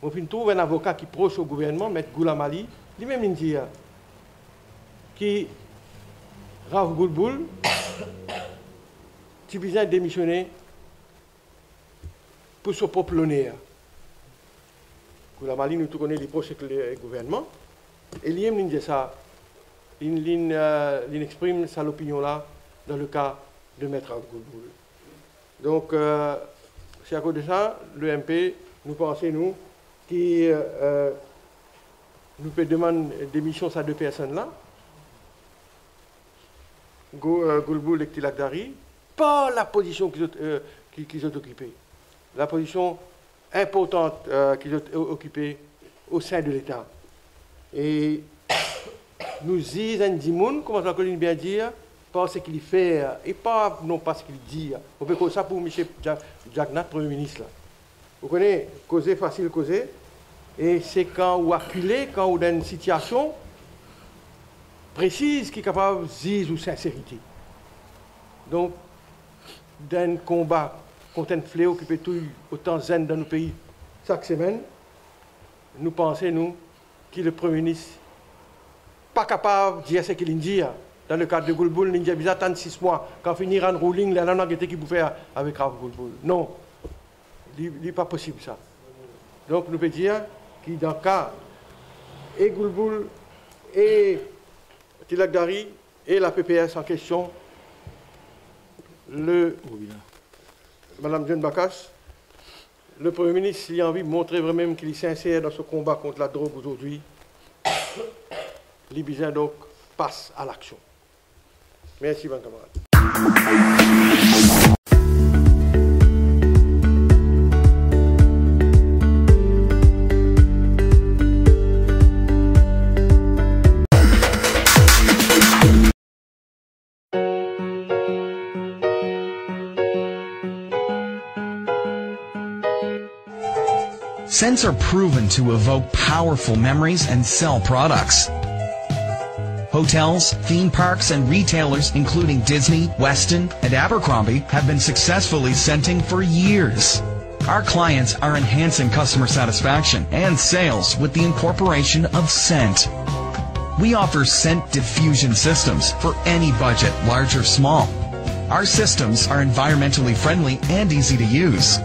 on trouve un avocat qui est proche au gouvernement, M. Goulam Ali, lui-même indien, qui, Raouf Goulboul, qui vient démissionner pour son propre honneur. Goulam Ali, nous tous connaissons les proches avec le gouvernement. Et lui-même dit ça. Il exprime sa opinion là dans le cas de M. Raouf Goulboul. Donc, c'est à cause de ça, le MP, nous pensons, nous, qui nous peut demander démission à ces deux personnes-là, Goulboul et Tilak Dari, pas la position qu'ils ont occupée, la position importante qu'ils ont occupée au sein de l'État. Et nous disons, comment ça peut bien dire, pas ce qu'il fait et pas non pas ce qu'il dit. On peut causer ça pour M. Jagnat, Premier ministre. Là. Vous connaissez, causer facile, causer. Et c'est quand on acculé, quand on a une situation précise qui est capable de dire ou sincérité. Donc, d'un combat contre un fléau qui peut tuer autant de zen dans nos pays chaque semaine, nous pensons, nous, que le Premier ministre pas capable de dire ce qu'il dit. Dans le cadre de Goulboul, il y a 36 mois. Quand finira un ruling, il y a un qui peut faire avec Raouf Goulboul. Non, il n'est pas possible ça. Donc, nous pouvons dire que dans le cas, et Goulboul, et Tilak Dari, et la PPS en question, Mme John Bakas, le Premier ministre, s'il a envie de montrer vraiment qu'il est sincère dans ce combat contre la drogue aujourd'hui, Libyen donc passe à l'action. Merci, mon camarade. Scents are proven to evoke powerful memories and sell products. Hotels, theme parks, and retailers, including Disney, Westin, and Abercrombie, have been successfully scenting for years. Our clients are enhancing customer satisfaction and sales with the incorporation of scent. We offer scent diffusion systems for any budget, large or small. Our systems are environmentally friendly and easy to use.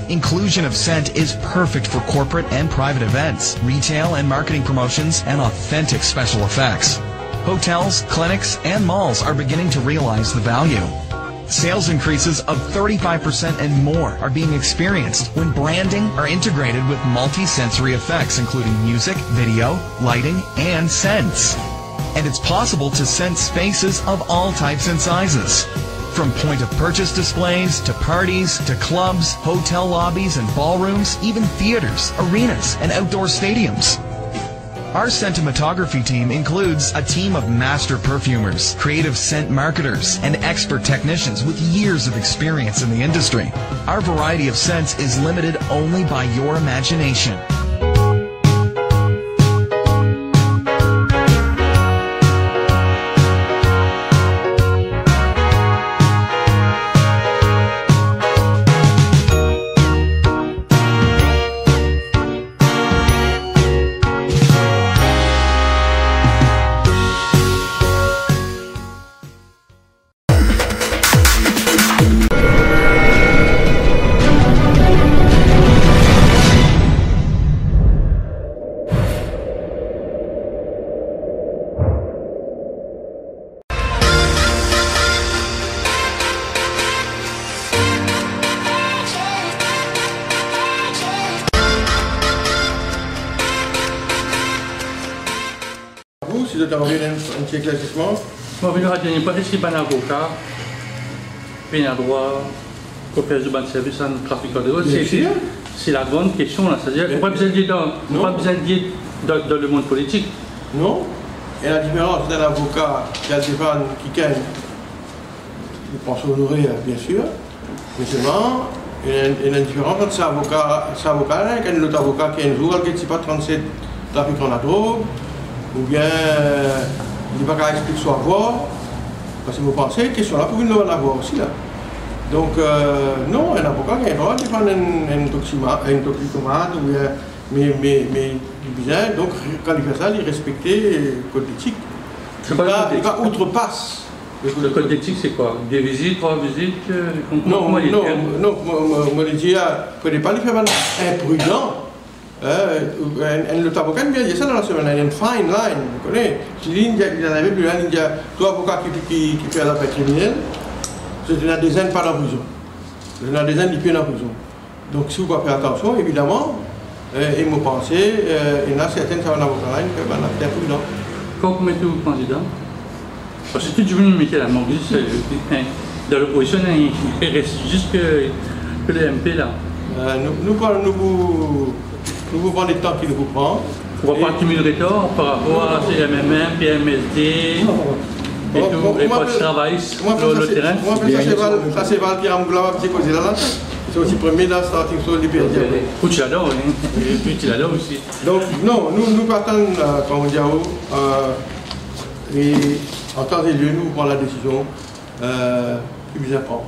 Inclusion of scent is perfect for corporate and private events, retail and marketing promotions, and authentic special effects. Hotels, clinics, and malls are beginning to realize the value. Sales increases of 35% and more are being experienced when branding are integrated with multi-sensory effects including music, video, lighting, and scents. And it's possible to scent spaces of all types and sizes. From point-of-purchase displays, to parties, to clubs, hotel lobbies and ballrooms, even theaters, arenas, and outdoor stadiums. Our scentometography team includes a team of master perfumers, creative scent marketers, and expert technicians with years of experience in the industry. Our variety of scents is limited only by your imagination. êtes envoyé un petit éclaircissement. Moi, je vais dire, est-ce qu'il y a un avocat, qui a droit, qu'on fait du bon service à un trafiquant de drogue? C'est la grande question, là. C'est-à-dire, on n'a pas besoin de dire dans le monde politique. Non. Et la différence d'un avocat qui a des vannes qui gagne, il pense honorer, bien sûr, mais seulement, il y a une différence entre cet avocat-là et l'autre avocat qui a un jour, qui ne pas 37 trafiquants de drogue, ou bien il n'est pas qu'à expliquer soit voir, parce que vous pensez, question là, pour une nouvelle avoir aussi là. Donc, non, un avocat qui a le droit de défendre un toxicomate, mais bien, donc quand il fait ça, il respecte le code d'éthique. Il va outrepasse. Le code d'éthique, c'est quoi? 2 visites, 3 visites? Non, moi je dis, il ne faut pas lui faire imprudent. L'autre avocat vient dire ça dans la semaine, il y a une fine line, vous connaissez. Il y en avait plus, il y a 2 avocats qui font l'affaire criminelle, c'est une des pas dans la prison. Il y en a des qui sont en prison. Donc si vous ne faites pas attention, évidemment, et vous pensez, il y en a certaines qui sont en avocat qui font l'affaire imprudent. Quand vous mettez vos candidats, parce que tu veux nous mettre la Maurice, dans l'opposition, il reste juste que le MP là. Nous vous prenons le temps qu'il vous prend. On ne va pas accumuler de tort par rapport à CMMM, PMSD et tout, et pas de travail sur le terrain. Moi, ça c'est Val qui a un petit causé là. C'est aussi premier dans starting sur les PSD. Tu l'adores, et puis tu l'adores aussi. Donc, non, nous partons, comme on dit, et en temps et lieu, nous prenons la décision qui vous apprend.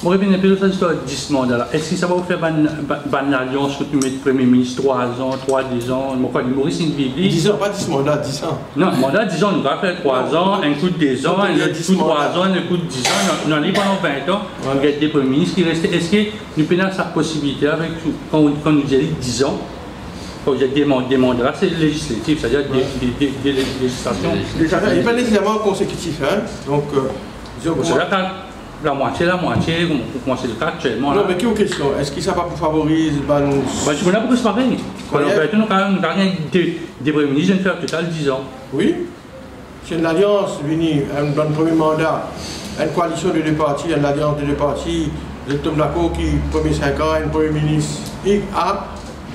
Je reviens un peu sur cette histoire de 10 mandats. Est-ce que ça va vous faire une alliance que tu mets le Premier ministre 3 ans, 10 ans? Maurice Ndvili 10 ans, pas 10 mandats, 10 ans. Non, mandat 10 ans, nous va faire 3 ans, un coup de 2 ans, un coup de 3 ans, un coup de 10 ans. Nous allons pendant 20 ans, nous avons des premiers ministres qui restent. Est-ce que nous prenons cette possibilité avec quand nous disons 10 ans? Quand il y a des mandats, c'est législatif, c'est-à-dire des législations. Il n'est pas nécessairement consécutif, hein. Donc, la moitié, comment c'est le cas actuellement. Non, mais quelle question? Est-ce qu'il ne s'est pas pour favoriser je connais beaucoup ce pareil. Nous avons des premiers ministres qui faire total 10 ans. Oui. C'est une alliance venue dans le premier mandat, une coalition de 2 partis, une alliance de 2 partis, le Tom Laco qui, premier 5 ans, un premier ministre A,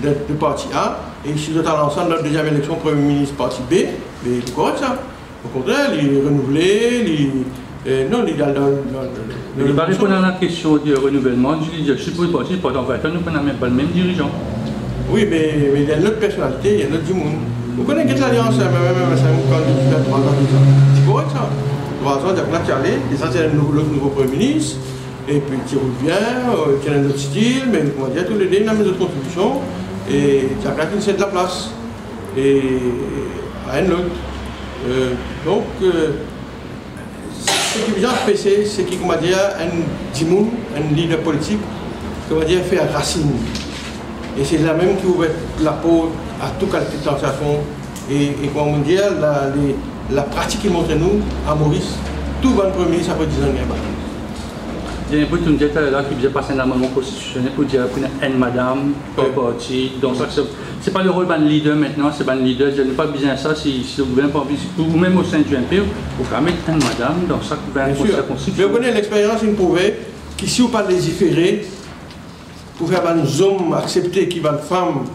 de parti A, et si nous sommes ensemble dans la deuxième élection, premier ministre parti B, mais c'est correct ça. Au contraire, il est renouvelé, non, il est dans il va répondre à la question du renouvellement du leadership pour le parti. Pendant 20 ans, nous n'avons même pas le même dirigeant. Oui, mais il y a une autre personnalité, il y a un autre du monde. Vous connaissez quelle alliance, même quand il fait 3 ans, c'est correct ça. 3 ans, il y a plein de calés, et ça c'est le nouveau Premier ministre, et puis il roule bien, il a un autre style, mais comment dire, tous les deux, il a mis d'autres contributions, et il y a quelqu'un qui cède la place, et à un autre. Donc, ce qui vient de PC, c'est qu'il y a un leader politique, qui fait racine. Et c'est la même qui ouvre la porte à toute qualité de tentation. Et comme on dit, la pratique qui montre nous, à Maurice, tout va le premier ministre après 10 ans de guerre. Il y a un peu de dire là qui vient passer un amendement constitutionnel pour dire une madame, pas parti. Donc c'est pas le rôle d'un leader maintenant, c'est un leader. Je n'ai pas besoin de ça si le gouvernement pas envie, ou même au sein du MP, vous pouvez mettre une madame dans chaque constitution. Mais vous connaissez l'expérience, il prouvait que si vous ne pas légiférer, pour faire un homme accepter qui va une femme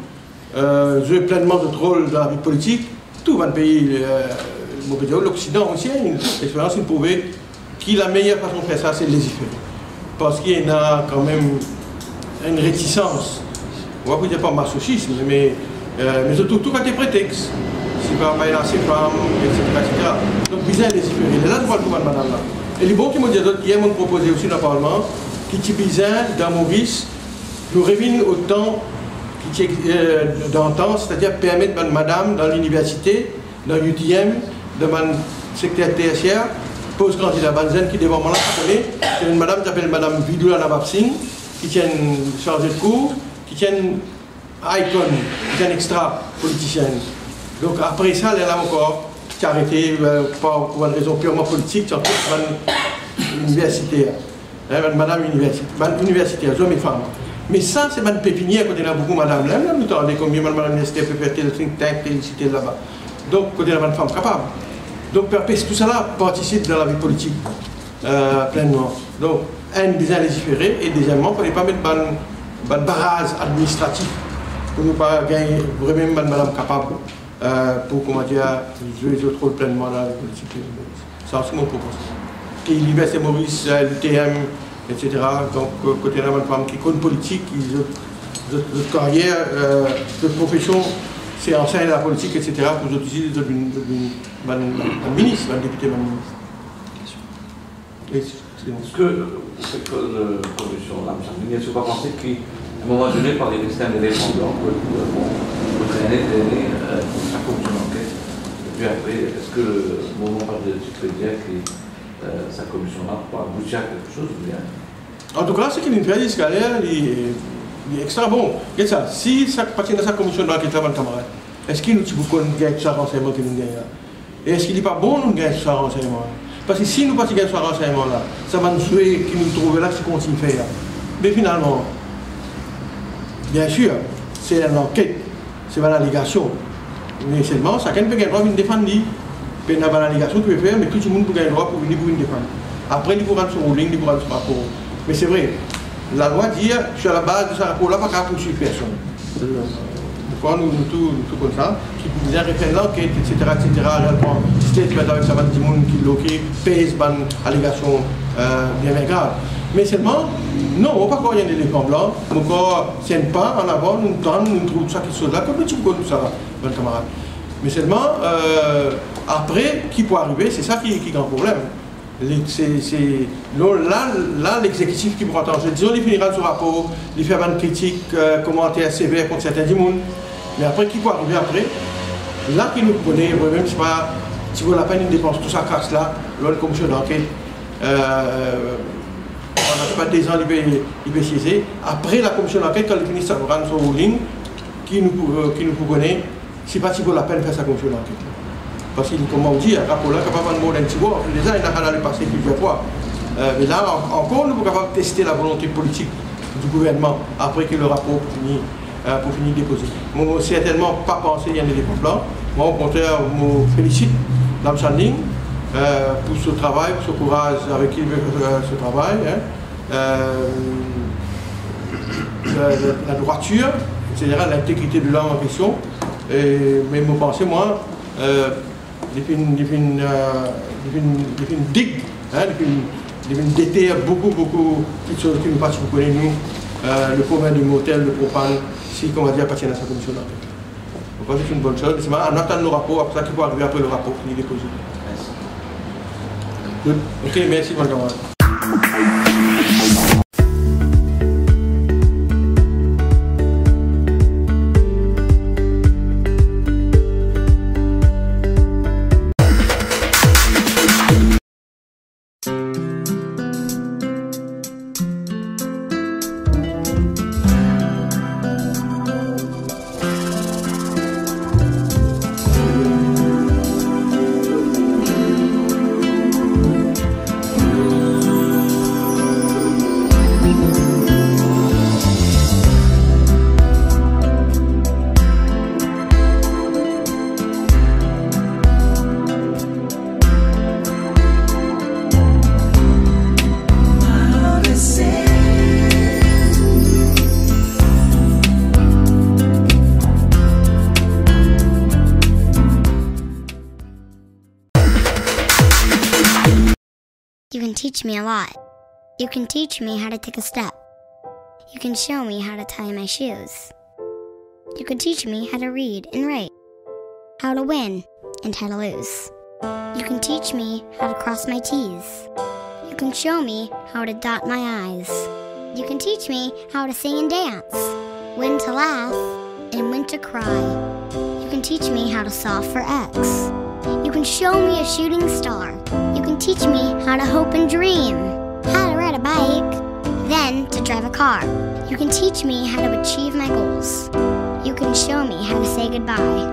jouer pleinement notre rôle dans la vie politique, tout va le pays, l'Occident aussi, l'expérience il prouvait que la meilleure façon de faire ça, c'est de légiférer. Parce qu'il y a quand même une réticence, on va dire pas masochisme, mais surtout tout côté prétexte. Si pas mal à ses femmes, etc. Donc, bizarre légiférer. Et là, je vois le gouvernement madame là. Et les bons qui m'ont dit d'autres, qui m'ont proposé aussi dans le Parlement, qui est bizarre dans Maurice, nous revenons au temps d'antan, c'est-à-dire permettre à madame dans l'université, dans l'UTM, dans le secteur tertiaire, post-candidat Banzen qui devant moi là, c'est une madame qui s'appelle madame Vidoula Nabab-Singh, qui tient une chargée de cours, qui tient une icon, qui tient une extra politicienne. Donc après ça, elle est là encore, qui a arrêté pour une raison purement politique, c'est encore une universitaire. Madame universitaire, hommes et femmes. Mais ça, c'est une pépinière, quand il y a beaucoup madame. Là, nous entendons combien madame universitaire peut faire tel think tank, tel cité là-bas. Donc, côté de la femme capable. Donc, tout cela participe dans la vie politique pleinement. Donc, déjà légiférer, et deuxièmement, il ne faut pas mettre une barrage administratif pour ne pas gagner vraiment une madame capable pour, comment dire, jouer les autres rôles pleinement dans la vie politique. C'est ce que je propose. Et l'Université Maurice, l'UTM, etc. Donc, côté de la femme qui connaît politique, notre carrière, notre profession, c'est enseigner la politique, etc. pour utiliser un ministre, un député, un ministre. Est-ce que cette commission, est-ce que vous pensez qu'à un moment donné, par les externes indépendants, vous traînez chaque commission d'enquête, et puis après, est-ce que le mouvement patriotique peut dire que sa commission-là pourra aboutir à quelque chose ou bien? En tout cas, ce qu'il nous fait jusqu'à l'air, il est extra bon. Regarde ça, si ça appartient à sa commission d'enquête, là, camarade, est-ce qu'il nous dit qu'on gagne ce renseignement que nous gagnons? Et est-ce qu'il n'est pas bon nous gagnons ce renseignement? Parce que si nous ne gagnons ce renseignement-là, ça va nous souhaiter qu'il nous trouve là, ce qu'on s'y fait là. Mais finalement, bien sûr, c'est une enquête, c'est une allégation. Mais seulement, chacun peut gagner le droit de nous défendre. Il peut y avoir une allégation qu'il peut faire, mais tout le monde peut gagner le droit pour venir nous défendre. Après, il pourra son ruling, il pourra son rapport. Mais c'est vrai, la loi dit, sur la base de ce rapport-là, pas qu'à poursuivre personne. Nous tout comme ça, qui disait refaire l'enquête, etc. Réellement, c'était avec sa bande de monde qui pèse une allégation bien grave. Mais seulement, non, on ne va pas avoir un éléphant blanc, on ne tient pas en avant, nous trouvons ça qui chose là, comme tu connais tout ça, mon camarade. Mais seulement, après, qui peut arriver, c'est ça qui est un grand problème. Là, l'exécutif qui pourra entendre, disons, il finira ce rapport, il fait une critique, commentaire sévère contre certains du monde. Mais après, qui peut arriver après? Là, qui nous connaît, même si pas, si vous la peine, une dépense, tout ça casse là, la commission d'enquête, on n'a pas des ans, il va siéger. Après la commission d'enquête, quand le ministre va rendre son ruling, qui nous connaît, c'est pas si vous la peine de faire sa commission d'enquête. Parce qu'il, comme on dit, un rapport là, capable de mourir un petit peu, déjà, il n'a pas d'aller passer plusieurs fois. Mais là, encore, nous sommes capables de tester la volonté politique du gouvernement après que le rapport finit. Pour finir de déposer. Moi, je n'ai certainement pas pensé qu'il y a des plans. Moi, au contraire, je me félicite Mme Chandling pour ce travail, pour ce courage avec qui il veut ce travail. La droiture, c'est-à-dire l'intégrité de l'homme en question. Mais je pense, moi, une digue, une déterre beaucoup de choses qui nous passent, vous connaissez, nous, le commun du motel, le propane, si, on va dire, appartient à sa commission d'enquête. Donc, c'est une bonne chose. C'est on attend nos rapports, après ça, qui peut arriver après le rapport qui est déposé. Merci. Ok, merci, mon camarade. You can teach me a lot. You can teach me how to take a step. You can show me how to tie my shoes. You can teach me how to read and write, how to win and how to lose. You can teach me how to cross my T's. You can show me how to dot my I's. You can teach me how to sing and dance, when to laugh and when to cry. You can teach me how to solve for X. You can show me a shooting star. You can teach me how to hope and dream, how to ride a bike, then to drive a car. You can teach me how to achieve my goals. You can show me how to say goodbye.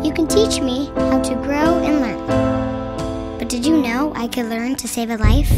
You can teach me how to grow and learn. But did you know I could learn to save a life?